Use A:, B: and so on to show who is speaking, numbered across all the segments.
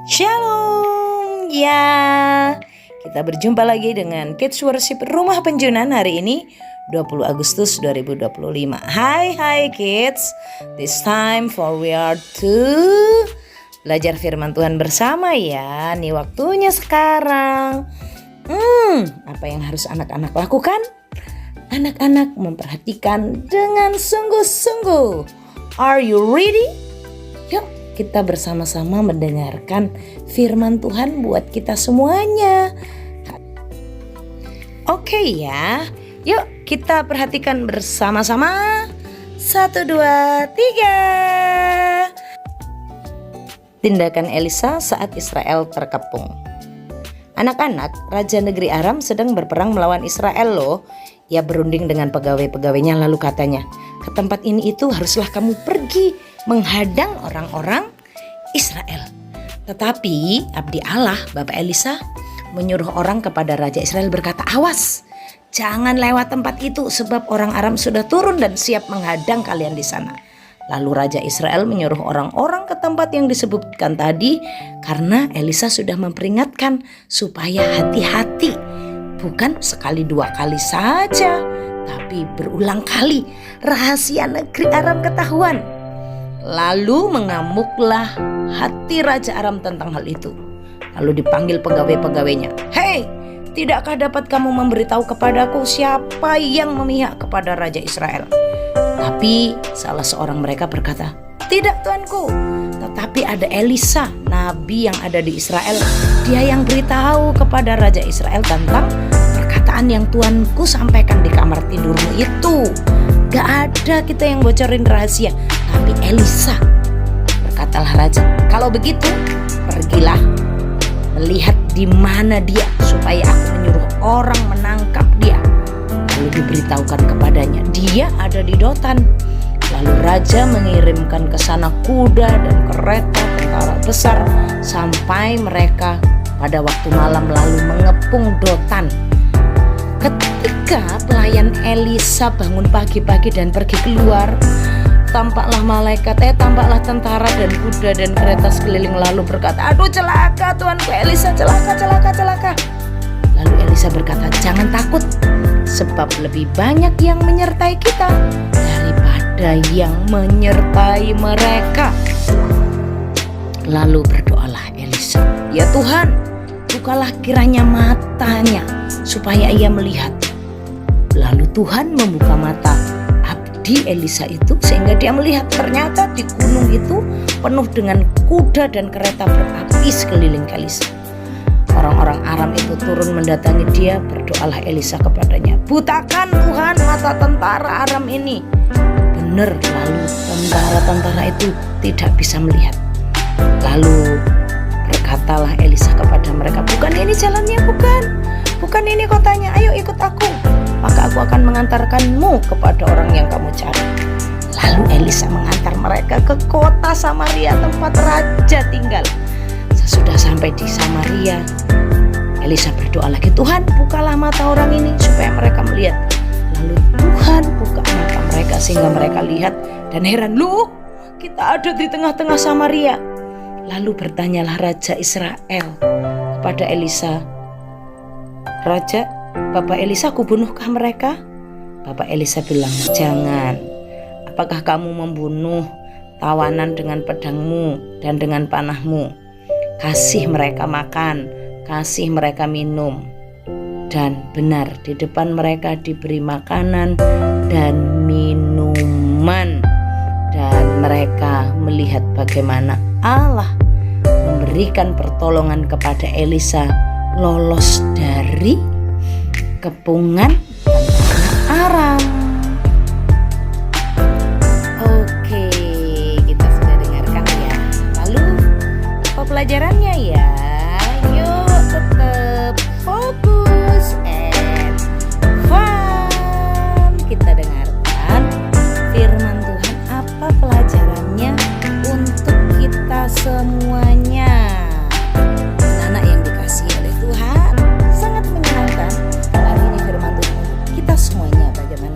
A: Shalom ya. Kita berjumpa lagi dengan Kids Worship Rumah Penjunan hari ini 20 Agustus 2025. Hai kids. This time for we are to belajar firman Tuhan bersama ya. Nih waktunya sekarang. Apa yang harus anak-anak lakukan? Anak-anak memperhatikan dengan sungguh-sungguh. Are you ready? Yuk kita bersama-sama mendengarkan firman Tuhan buat kita semuanya. Oke ya, yuk kita perhatikan bersama-sama. 1, 2, 3. Tindakan Elisa saat Israel terkepung. Anak-anak, Raja Negeri Aram sedang berperang melawan Israel loh. Ia berunding dengan pegawai-pegawainya lalu katanya, ke tempat ini itu haruslah kamu pergi menghadang orang-orang Israel. Tetapi abdi Allah, Bapak Elisa, menyuruh orang kepada Raja Israel berkata, awas, jangan lewat tempat itu sebab orang Aram sudah turun dan siap menghadang kalian di sana. Lalu Raja Israel menyuruh orang-orang ke tempat yang disebutkan tadi karena Elisa sudah memperingatkan supaya hati-hati. Bukan sekali 2 kali saja, tapi berulang kali rahasia negeri Aram ketahuan. Lalu mengamuklah hati Raja Aram tentang hal itu. Lalu dipanggil pegawai-pegawainya. Hei, tidakkah dapat kamu memberitahu kepadaku siapa yang memihak kepada Raja Israel? Tapi salah seorang mereka berkata, tidak tuanku, tetapi ada Elisa, nabi yang ada di Israel. Dia yang beritahu kepada Raja Israel tentang perkataan yang tuanku sampaikan di kamar tidurmu itu. Gak ada kita yang bocorin rahasia, tapi Elisa. Berkatalah raja, kalau begitu pergilah melihat di mana dia supaya aku menyuruh orang menangkap dia. Lalu diberitahukan kepadanya, dia ada di Dotan. Lalu raja mengirimkan ke sana kuda dan kereta tentara besar sampai mereka pada waktu malam lalu mengepung Dotan. Ketika pelayan Elisa bangun pagi-pagi dan pergi keluar, tampaklah tampaklah tentara dan kuda dan kereta sekeliling lalu berkata, aduh celaka tuanku Elisa, celaka. Lalu Elisa berkata, jangan takut, sebab lebih banyak yang menyertai kita daripada yang menyertai mereka. Lalu berdoalah Elisa, ya Tuhan, bukalah kiranya matanya supaya ia melihat. Lalu Tuhan membuka mata abdi Elisa itu sehingga dia melihat ternyata di gunung itu penuh dengan kuda dan kereta berapi sekeliling Elisa. Orang-orang Aram itu turun mendatangi dia, berdoalah Elisa kepadanya, butakan Tuhan mata tentara Aram ini. Benar, lalu tentara-tentara itu tidak bisa melihat. Lalu berkatalah Elisa kepada mereka, bukan ini jalannya, bukan ini kotanya, ayo ikut aku, maka aku akan mengantarkanmu kepada orang yang kamu cari. Lalu Elisa mengantar mereka ke kota Samaria tempat raja tinggal. Sesudah sampai di Samaria, Elisa berdoa lagi, Tuhan bukalah mata orang ini supaya mereka melihat. Lalu Tuhan buka mata mereka sehingga mereka lihat dan heran, loh kita ada di tengah-tengah Samaria. Lalu bertanyalah Raja Israel kepada Elisa, Raja, Bapak Elisa kubunuhkah mereka? Bapak Elisa bilang, jangan. Apakah kamu membunuh tawanan dengan pedangmu dan dengan panahmu? Kasih mereka makan, kasih mereka minum. Dan benar di depan mereka diberi makanan dan minuman. Dan mereka melihat bagaimana Allah memberikan pertolongan kepada Elisa lolos dari kepungan tentara Aram. Oke, kita sudah dengarkan ya. Lalu apa pelajarannya ya? Yuk tetap fokus and fun. Kita dengarkan firman Tuhan, apa pelajarannya untuk kita semuanya. Anak yang dikasihi oleh Tuhan, sangat menyenangkan. Hari ini firman Tuhan kita semuanya bagaimana?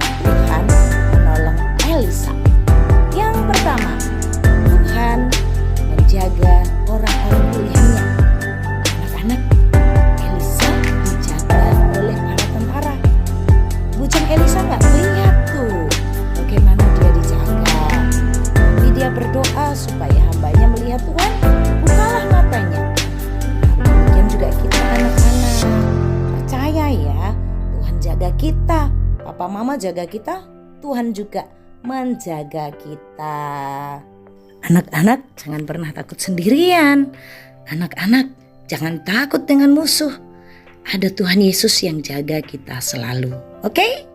A: supaya hambanya melihat Tuhan. Bukalah matanya. Demikian juga kita anak-anak. Percaya ya, Tuhan jaga kita. Papa mama jaga kita, Tuhan juga menjaga kita. Anak-anak jangan pernah takut sendirian. Anak-anak jangan takut dengan musuh. Ada Tuhan Yesus yang jaga kita selalu. Oke?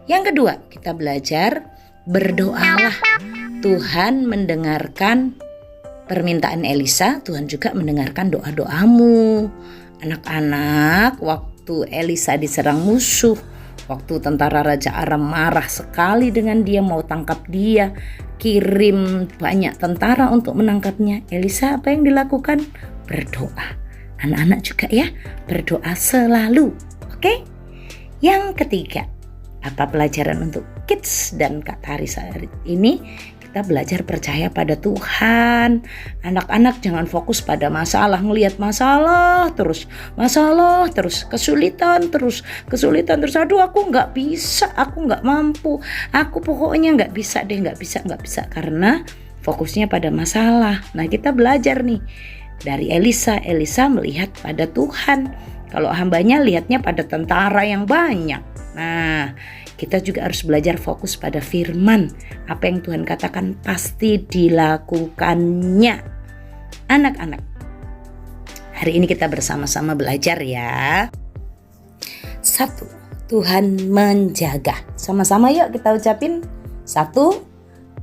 A: Yang kedua, kita belajar berdoalah. Tuhan mendengarkan permintaan Elisa, Tuhan juga mendengarkan doa-doamu. Anak-anak, waktu Elisa diserang musuh, waktu tentara Raja Aram marah sekali dengan dia, mau tangkap dia, kirim banyak tentara untuk menangkapnya, Elisa apa yang dilakukan? Berdoa. Anak-anak juga ya, berdoa selalu. Oke? Yang ketiga, apa pelajaran untuk kids dan Kak Tari saat ini? Kita belajar percaya pada Tuhan. Anak-anak jangan fokus pada masalah, ngelihat masalah terus, kesulitan terus. Aduh, aku nggak bisa, aku nggak mampu, aku pokoknya nggak bisa deh, nggak bisa, karena fokusnya pada masalah. Nah, kita belajar nih dari Elisa melihat pada Tuhan. Kalau hambanya lihatnya pada tentara yang banyak. Nah, kita juga harus belajar fokus pada firman. Apa yang Tuhan katakan pasti dilakukannya. Anak-anak, hari ini kita bersama-sama belajar ya. 1. Tuhan menjaga. Sama-sama yuk kita ucapin. 1.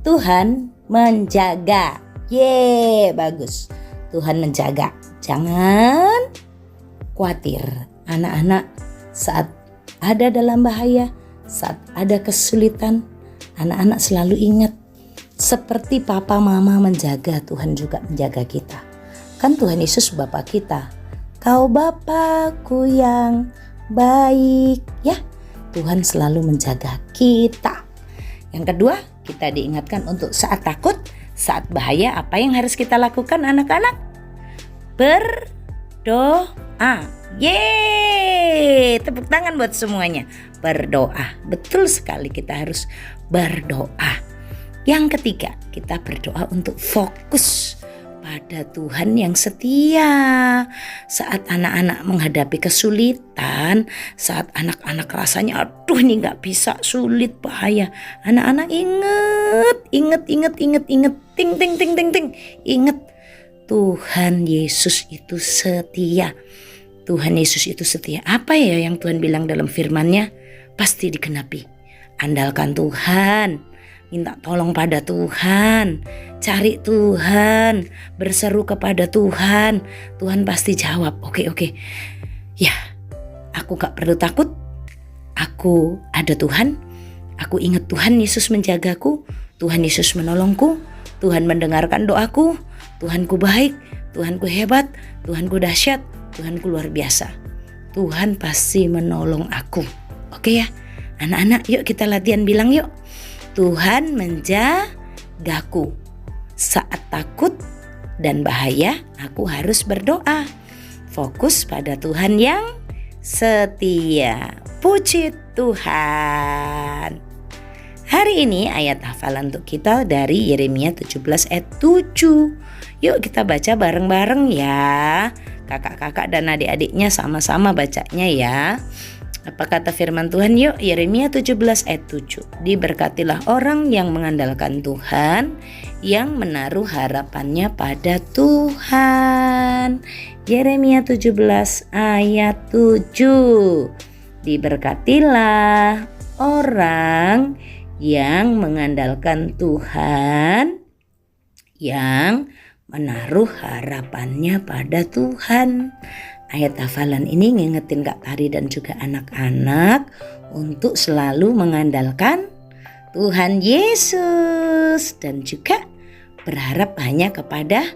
A: Tuhan menjaga. Yeay, bagus. Tuhan menjaga. Jangan khawatir. Anak-anak saat ada dalam bahaya, saat ada kesulitan, anak-anak selalu ingat, seperti papa mama menjaga, Tuhan juga menjaga kita. Kan Tuhan Yesus Bapa kita. Kau Bapakku yang baik, ya. Tuhan selalu menjaga kita. Yang kedua, kita diingatkan untuk saat takut, saat bahaya, apa yang harus kita lakukan anak-anak? Berdoa. Yeay, tepuk tangan buat semuanya. Berdoa, betul sekali, kita harus berdoa. Yang ketiga, kita berdoa untuk fokus pada Tuhan yang setia. Saat anak-anak menghadapi kesulitan, saat anak-anak rasanya aduh ini gak bisa, sulit, bahaya, anak-anak ingat, ting. Ingat, Tuhan Yesus itu setia. Tuhan Yesus itu setia. Apa ya yang Tuhan bilang dalam firman-Nya? Pasti digenapi. Andalkan Tuhan, minta tolong pada Tuhan, cari Tuhan, berseru kepada Tuhan. Tuhan pasti jawab. Oke. Ya, aku gak perlu takut. Aku ada Tuhan. Aku ingat Tuhan Yesus menjagaku. Tuhan Yesus menolongku. Tuhan mendengarkan doaku. Tuhanku baik. Tuhanku hebat. Tuhanku dahsyat. Tuhanku luar biasa. Tuhan pasti menolong aku. Oke ya, anak-anak yuk kita latihan bilang yuk. Tuhan menjagaku. Saat takut dan bahaya, aku harus berdoa. Fokus pada Tuhan yang setia. Puji Tuhan. Hari ini ayat hafalan untuk kita dari Yeremia 17 ayat 7. Yuk kita baca bareng-bareng ya. Kakak-kakak dan adik-adiknya sama-sama bacanya ya. Apa kata firman Tuhan? Yuk, Yeremia 17 ayat 7. Diberkatilah orang yang mengandalkan Tuhan, yang menaruh harapannya pada Tuhan. Yeremia 17 ayat 7. Diberkatilah orang yang mengandalkan Tuhan, yang menaruh harapannya pada Tuhan. Ayat hafalan ini ngingetin Kak Tari dan juga anak-anak untuk selalu mengandalkan Tuhan Yesus dan juga berharap hanya kepada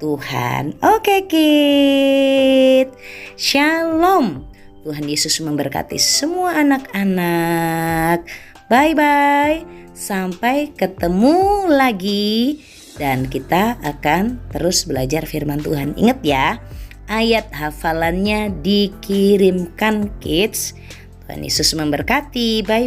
A: Tuhan. Oke, Kid. Shalom. Tuhan Yesus memberkati semua anak-anak. Bye-bye. Sampai ketemu lagi. Dan kita akan terus belajar firman Tuhan. Ingat ya, ayat hafalannya dikirimkan kids. Tuhan Yesus memberkati. Bye.